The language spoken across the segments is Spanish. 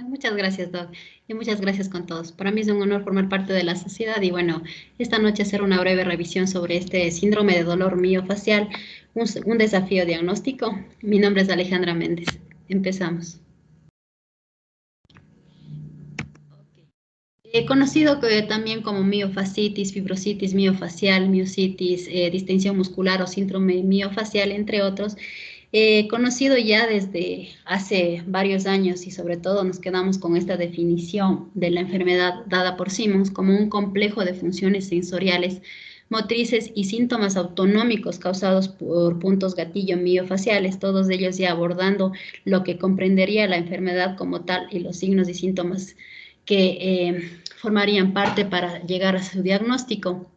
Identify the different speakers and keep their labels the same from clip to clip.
Speaker 1: Muchas gracias, Doc, y muchas gracias con todos. Para mí es un honor formar parte de la sociedad y bueno, esta noche hacer una breve revisión sobre este síndrome de dolor miofascial, un desafío diagnóstico. Mi nombre es Alejandra Méndez. Empezamos. Conocido también como miofascitis, fibrositis miofacial, miositis, distensión muscular o síndrome miofacial, entre otros, conocido ya desde hace varios años y sobre todo nos quedamos con esta definición de la enfermedad dada por Simmons como un complejo de funciones sensoriales, motrices y síntomas autonómicos causados por puntos gatillo miofaciales, todos ellos ya abordando lo que comprendería la enfermedad como tal y los signos y síntomas que formarían parte para llegar a su diagnóstico.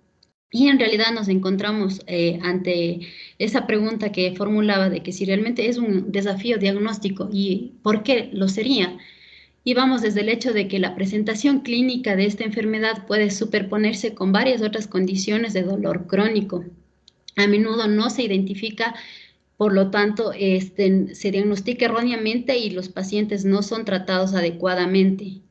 Speaker 1: Y en realidad nos encontramos ante esa pregunta que formulaba de que si realmente es un desafío diagnóstico y por qué lo sería. Y vamos desde el hecho de que la presentación clínica de esta enfermedad puede superponerse con varias otras condiciones de dolor crónico. A menudo no se identifica, por lo tanto, se diagnostica erróneamente y los pacientes no son tratados adecuadamente.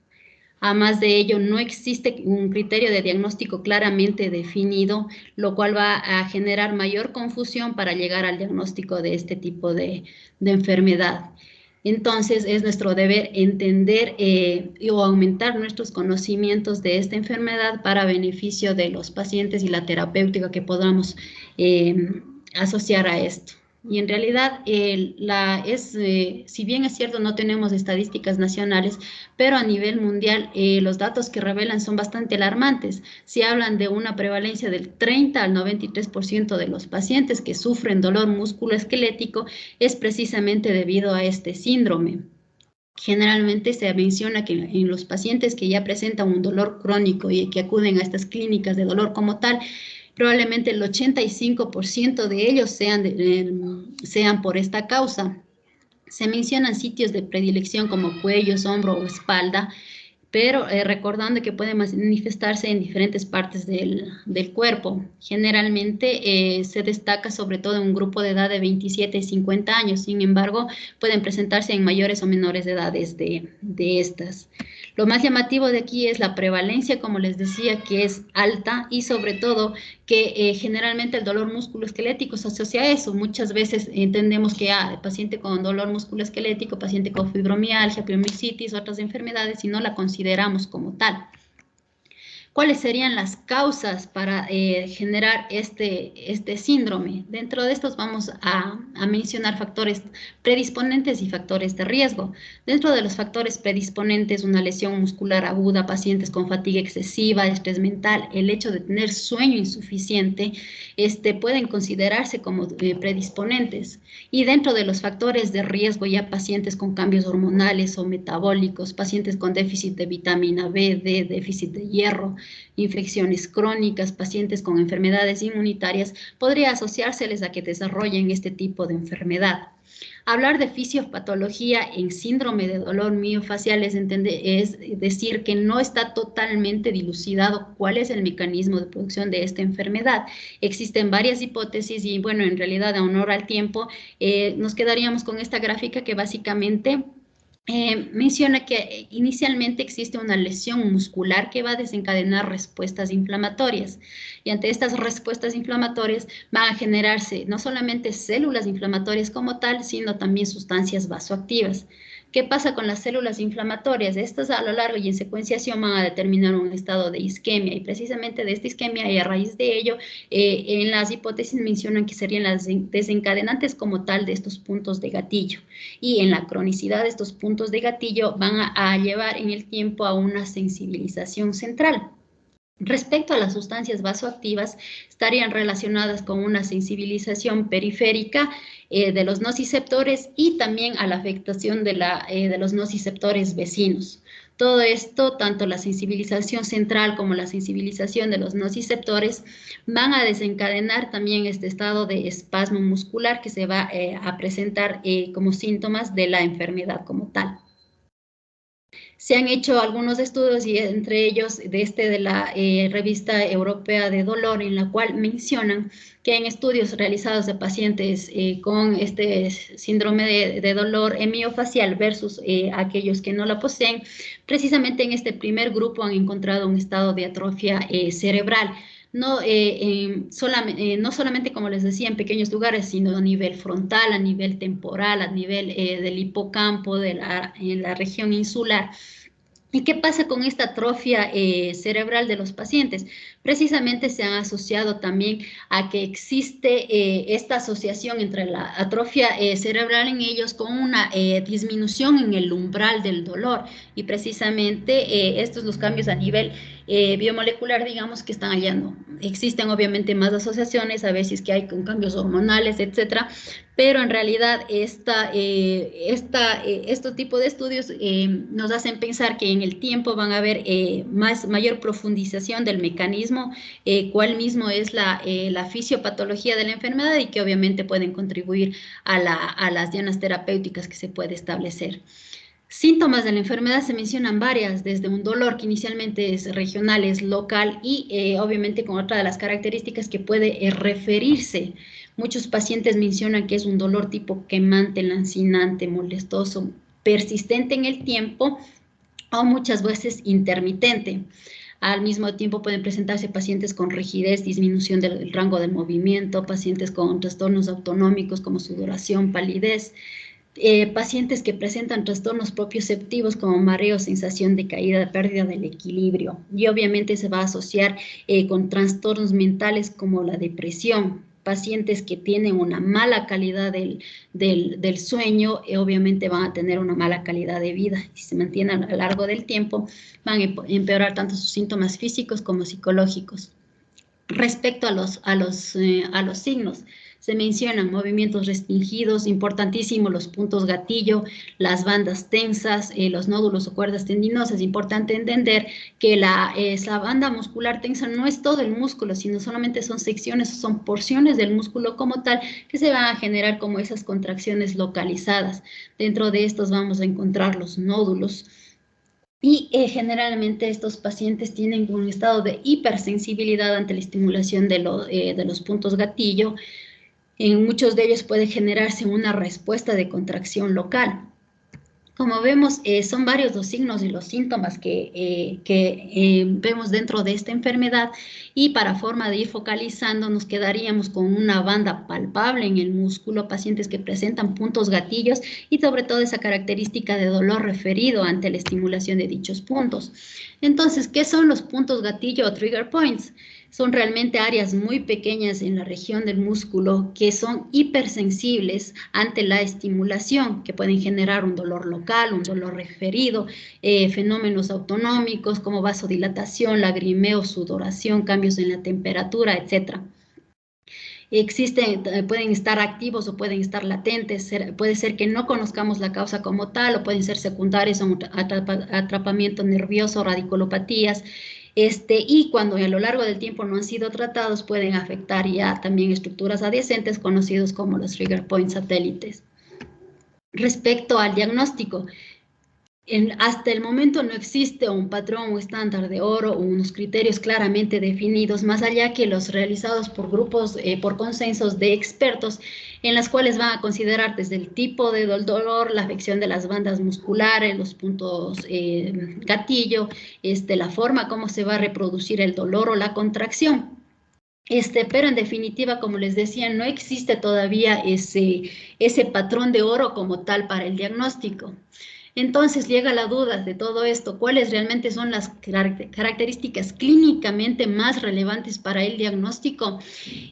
Speaker 1: Además de ello, no existe un criterio de diagnóstico claramente definido, lo cual va a generar mayor confusión para llegar al diagnóstico de este tipo de enfermedad. Entonces, es nuestro deber entender o aumentar nuestros conocimientos de esta enfermedad para beneficio de los pacientes y la terapéutica que podamos asociar a esto. Y en realidad, si bien es cierto, no tenemos estadísticas nacionales, pero a nivel mundial los datos que revelan son bastante alarmantes. Se hablan de una prevalencia del 30 al 93% de los pacientes que sufren dolor musculoesquelético es precisamente debido a este síndrome. Generalmente se menciona que en los pacientes que ya presentan un dolor crónico y que acuden a estas clínicas de dolor como tal, probablemente el 85% de ellos sean por esta causa. Se mencionan sitios de predilección como cuellos, hombro o espalda, pero recordando que puede manifestarse en diferentes partes del cuerpo. Generalmente se destaca sobre todo en un grupo de edad de 27 y 50 años, sin embargo, pueden presentarse en mayores o menores edades de estas. Lo más llamativo de aquí es la prevalencia, como les decía, que es alta y sobre todo que generalmente el dolor musculoesquelético se asocia a eso. Muchas veces entendemos que el paciente con dolor musculoesquelético, paciente con fibromialgia, piomicitis, otras enfermedades, y no la consideramos como tal. ¿Cuáles serían las causas para generar este síndrome? Dentro de estos vamos a mencionar factores predisponentes y factores de riesgo. Dentro de los factores predisponentes, una lesión muscular aguda, pacientes con fatiga excesiva, estrés mental, el hecho de tener sueño insuficiente, pueden considerarse como predisponentes. Y dentro de los factores de riesgo, ya pacientes con cambios hormonales o metabólicos, pacientes con déficit de vitamina B, D, déficit de hierro, infecciones crónicas, pacientes con enfermedades inmunitarias, podría asociárseles a que desarrollen este tipo de enfermedad. Hablar de fisiopatología en síndrome de dolor miofacial es decir que no está totalmente dilucidado cuál es el mecanismo de producción de esta enfermedad. Existen varias hipótesis y bueno, en realidad a honor al tiempo, nos quedaríamos con esta gráfica que básicamente menciona que inicialmente existe una lesión muscular que va a desencadenar respuestas inflamatorias y ante estas respuestas inflamatorias van a generarse no solamente células inflamatorias como tal, sino también sustancias vasoactivas. ¿Qué pasa con las células inflamatorias? Estas a lo largo y en secuenciación van a determinar un estado de isquemia y precisamente de esta isquemia y a raíz de ello en las hipótesis mencionan que serían las desencadenantes como tal de estos puntos de gatillo y en la cronicidad de estos puntos de gatillo van a llevar en el tiempo a una sensibilización central. Respecto a las sustancias vasoactivas, estarían relacionadas con una sensibilización periférica de los nociceptores y también a la afectación de los nociceptores vecinos. Todo esto, tanto la sensibilización central como la sensibilización de los nociceptores, van a desencadenar también este estado de espasmo muscular que se va a presentar como síntomas de la enfermedad como tal. Se han hecho algunos estudios y entre ellos de la Revista Europea de Dolor, en la cual mencionan que en estudios realizados de pacientes con este síndrome de dolor miofascial versus aquellos que no la poseen, precisamente en este primer grupo han encontrado un estado de atrofia cerebral. No, no solamente, como les decía, en pequeños lugares, sino a nivel frontal, a nivel temporal, a nivel del hipocampo, en la región insular. ¿Y qué pasa con esta atrofia cerebral de los pacientes? Precisamente se han asociado también a que existe esta asociación entre la atrofia cerebral en ellos con una disminución en el umbral del dolor. Y precisamente estos los cambios a nivel biomolecular, digamos, que están hallando. Existen obviamente más asociaciones, a veces que hay con cambios hormonales, etcétera, pero en realidad este tipo de estudios nos hacen pensar que en el tiempo van a haber mayor profundización del mecanismo, cuál mismo es la fisiopatología de la enfermedad y que obviamente pueden contribuir a las dianas terapéuticas que se puede establecer. Síntomas de la enfermedad se mencionan varias, desde un dolor que inicialmente es regional, es local y obviamente con otra de las características que puede referirse. Muchos pacientes mencionan que es un dolor tipo quemante, lancinante, molestoso, persistente en el tiempo o muchas veces intermitente. Al mismo tiempo pueden presentarse pacientes con rigidez, disminución del rango de movimiento, pacientes con trastornos autonómicos como sudoración, palidez, pacientes que presentan trastornos propioceptivos como mareo, sensación de caída, pérdida del equilibrio. Y obviamente se va a asociar con trastornos mentales como la depresión. Pacientes que tienen una mala calidad del sueño, obviamente van a tener una mala calidad de vida. Si se mantienen a lo largo del tiempo, van a empeorar tanto sus síntomas físicos como psicológicos. Respecto a los signos, se mencionan movimientos restringidos, importantísimo los puntos gatillo, las bandas tensas, los nódulos o cuerdas tendinosas. Es importante entender que esa banda muscular tensa no es todo el músculo, sino solamente son secciones, son porciones del músculo como tal que se van a generar como esas contracciones localizadas. Dentro de estos vamos a encontrar los nódulos. Y generalmente estos pacientes tienen un estado de hipersensibilidad ante la estimulación de los puntos gatillo. En muchos de ellos puede generarse una respuesta de contracción local. Como vemos, son varios los signos y los síntomas que vemos dentro de esta enfermedad y para forma de ir focalizando nos quedaríamos con una banda palpable en el músculo, pacientes que presentan puntos gatillos y sobre todo esa característica de dolor referido ante la estimulación de dichos puntos. Entonces, ¿qué son los puntos gatillo o trigger points? Son realmente áreas muy pequeñas en la región del músculo que son hipersensibles ante la estimulación, que pueden generar un dolor local, un dolor referido, fenómenos autonómicos como vasodilatación, lagrimeo, sudoración, cambios en la temperatura, etc. Pueden estar activos o pueden estar latentes, puede ser que no conozcamos la causa como tal o pueden ser secundarios, un atrapamiento nervioso, radiculopatías, y cuando a lo largo del tiempo no han sido tratados pueden afectar ya también estructuras adyacentes conocidos como los trigger point satélites. Respecto al diagnóstico, hasta el momento no existe un patrón o estándar de oro o unos criterios claramente definidos, más allá que los realizados por grupos, por consensos de expertos, en las cuales van a considerar desde el tipo de dolor, la afección de las bandas musculares, los puntos gatillo, la forma como se va a reproducir el dolor o la contracción. Pero en definitiva, como les decía, no existe todavía ese patrón de oro como tal para el diagnóstico. Entonces llega la duda de todo esto, ¿cuáles realmente son las características clínicamente más relevantes para el diagnóstico?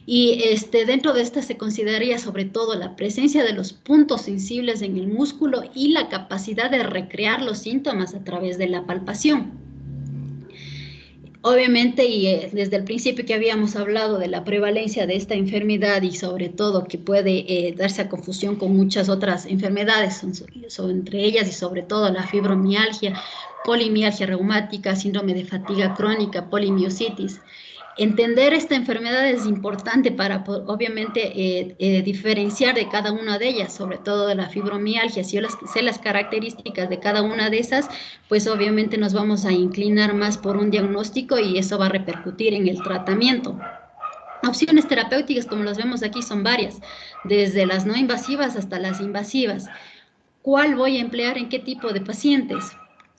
Speaker 1: Y dentro de estas se consideraría sobre todo la presencia de los puntos sensibles en el músculo y la capacidad de recrear los síntomas a través de la palpación. Obviamente, y desde el principio que habíamos hablado de la prevalencia de esta enfermedad y sobre todo que puede darse a confusión con muchas otras enfermedades, son entre ellas y sobre todo la fibromialgia, polimialgia reumática, síndrome de fatiga crónica, polimiositis. Entender esta enfermedad es importante para, obviamente, diferenciar de cada una de ellas, sobre todo de la fibromialgia. Si yo sé las características de cada una de esas, pues obviamente nos vamos a inclinar más por un diagnóstico y eso va a repercutir en el tratamiento. Opciones terapéuticas, como las vemos aquí, son varias, desde las no invasivas hasta las invasivas. ¿Cuál voy a emplear en qué tipo de pacientes?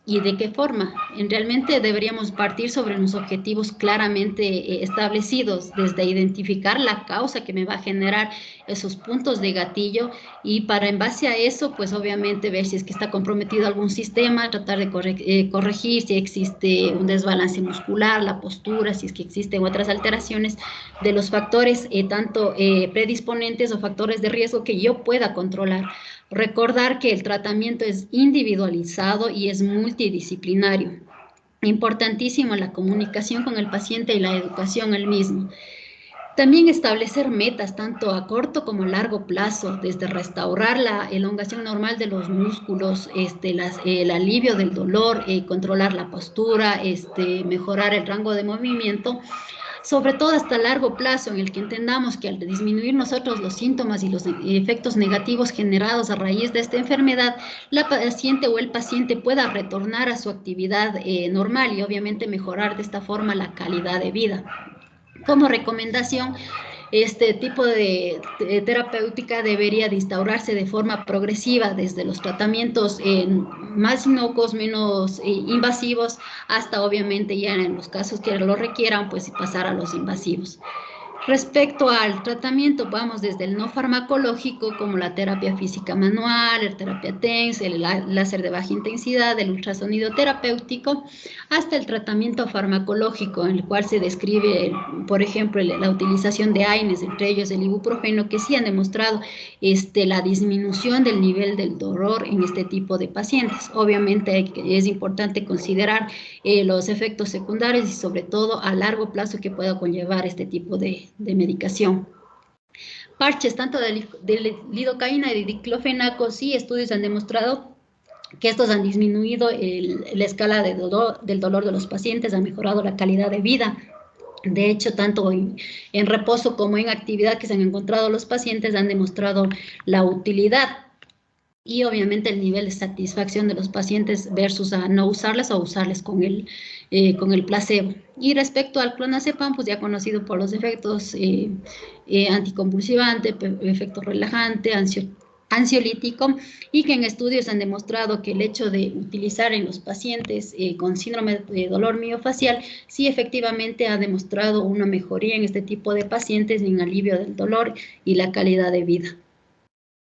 Speaker 1: ¿Y de qué forma? Realmente deberíamos partir sobre unos objetivos claramente establecidos, desde identificar la causa que me va a generar esos puntos de gatillo y para en base a eso, pues obviamente ver si es que está comprometido algún sistema, tratar de corregir si existe un desbalance muscular, la postura, si es que existen otras alteraciones de los factores tanto predisponentes o factores de riesgo que yo pueda controlar. Recordar que el tratamiento es individualizado y es multidisciplinario. Importantísimo la comunicación con el paciente y la educación al mismo. También establecer metas tanto a corto como a largo plazo, desde restaurar la elongación normal de los músculos, el alivio del dolor, controlar la postura, mejorar el rango de movimiento, sobre todo hasta largo plazo, en el que entendamos que al disminuir nosotros los síntomas y los efectos negativos generados a raíz de esta enfermedad, la paciente o el paciente pueda retornar a su actividad normal y obviamente mejorar de esta forma la calidad de vida. Como recomendación, este tipo de terapéutica debería de instaurarse de forma progresiva desde los tratamientos más inocuos, menos invasivos, hasta obviamente ya en los casos que lo requieran, pues pasar a los invasivos. Respecto al tratamiento, vamos desde el no farmacológico, como la terapia física manual, la terapia TENS, el láser de baja intensidad, el ultrasonido terapéutico, hasta el tratamiento farmacológico, en el cual se describe, por ejemplo, la utilización de AINES, entre ellos el ibuprofeno, que sí han demostrado la disminución del nivel del dolor en este tipo de pacientes. Obviamente es importante considerar los efectos secundarios y sobre todo a largo plazo que pueda conllevar este tipo de medicación. Parches tanto de lidocaína y de diclofenaco, sí, estudios han demostrado que estos han disminuido la escala del dolor de los pacientes, han mejorado la calidad de vida. De hecho, tanto en reposo como en actividad que se han encontrado los pacientes han demostrado la utilidad y obviamente el nivel de satisfacción de los pacientes versus a no usarlas o usarles con el placebo. Y respecto al clonazepam, pues ya conocido por los efectos anticonvulsivante, efecto relajante, ansiolítico, y que en estudios han demostrado que el hecho de utilizar en los pacientes con síndrome de dolor miofacial, sí efectivamente ha demostrado una mejoría en este tipo de pacientes en alivio del dolor y la calidad de vida.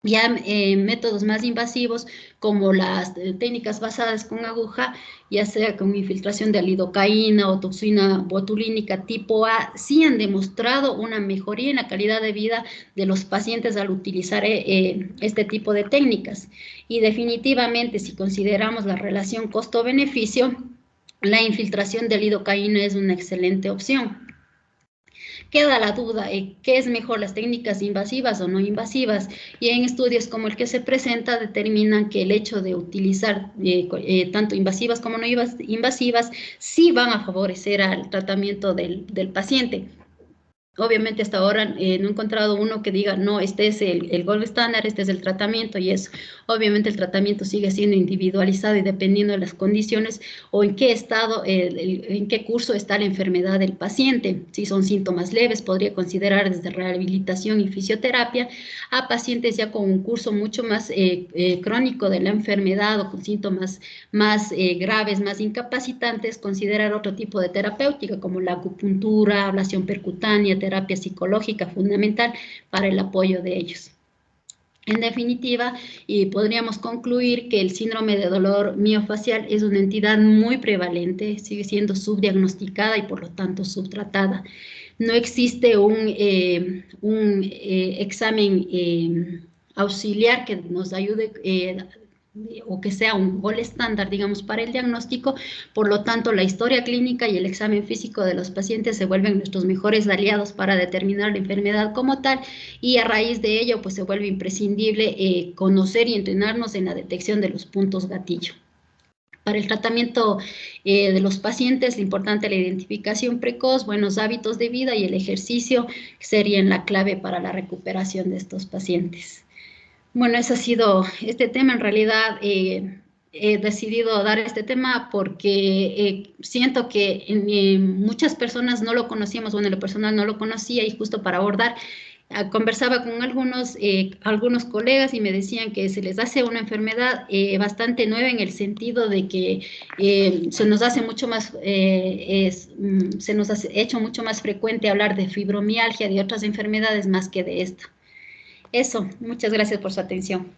Speaker 1: Ya métodos más invasivos como las técnicas basadas con aguja, ya sea con infiltración de lidocaína o toxina botulínica tipo A, sí han demostrado una mejoría en la calidad de vida de los pacientes al utilizar este tipo de técnicas. Y definitivamente, si consideramos la relación costo-beneficio, la infiltración de lidocaína es una excelente opción. Queda la duda, ¿qué es mejor, las técnicas invasivas o no invasivas? Y en estudios como el que se presenta determinan que el hecho de utilizar tanto invasivas como no invasivas sí van a favorecer al tratamiento del paciente. Obviamente hasta ahora no he encontrado uno que diga, no, este es el gold estándar, este es el tratamiento y eso. Obviamente el tratamiento sigue siendo individualizado y dependiendo de las condiciones o en qué estado, en qué curso está la enfermedad del paciente. Si son síntomas leves, podría considerar desde rehabilitación y fisioterapia a pacientes ya con un curso mucho más crónico de la enfermedad o con síntomas más graves, más incapacitantes, considerar otro tipo de terapéutica como la acupuntura, ablación percutánea, terapia psicológica fundamental para el apoyo de ellos. En definitiva, podríamos concluir que el síndrome de dolor miofacial es una entidad muy prevalente, sigue siendo subdiagnosticada y por lo tanto subtratada. No existe un examen auxiliar que nos ayude o que sea un gol estándar, digamos, para el diagnóstico. Por lo tanto, la historia clínica y el examen físico de los pacientes se vuelven nuestros mejores aliados para determinar la enfermedad como tal y a raíz de ello, pues se vuelve imprescindible conocer y entrenarnos en la detección de los puntos gatillo. Para el tratamiento de los pacientes, lo importante es la identificación precoz, buenos hábitos de vida y el ejercicio serían la clave para la recuperación de estos pacientes. Bueno, ese ha sido este tema. En realidad, he decidido dar este tema porque siento que muchas personas no lo conocíamos, bueno, lo personal no lo conocía y justo para abordar, conversaba con algunos colegas y me decían que se les hace una enfermedad bastante nueva en el sentido de que se nos hace mucho más, se nos ha hecho mucho más frecuente hablar de fibromialgia, de otras enfermedades más que de esta. Eso, muchas gracias por su atención.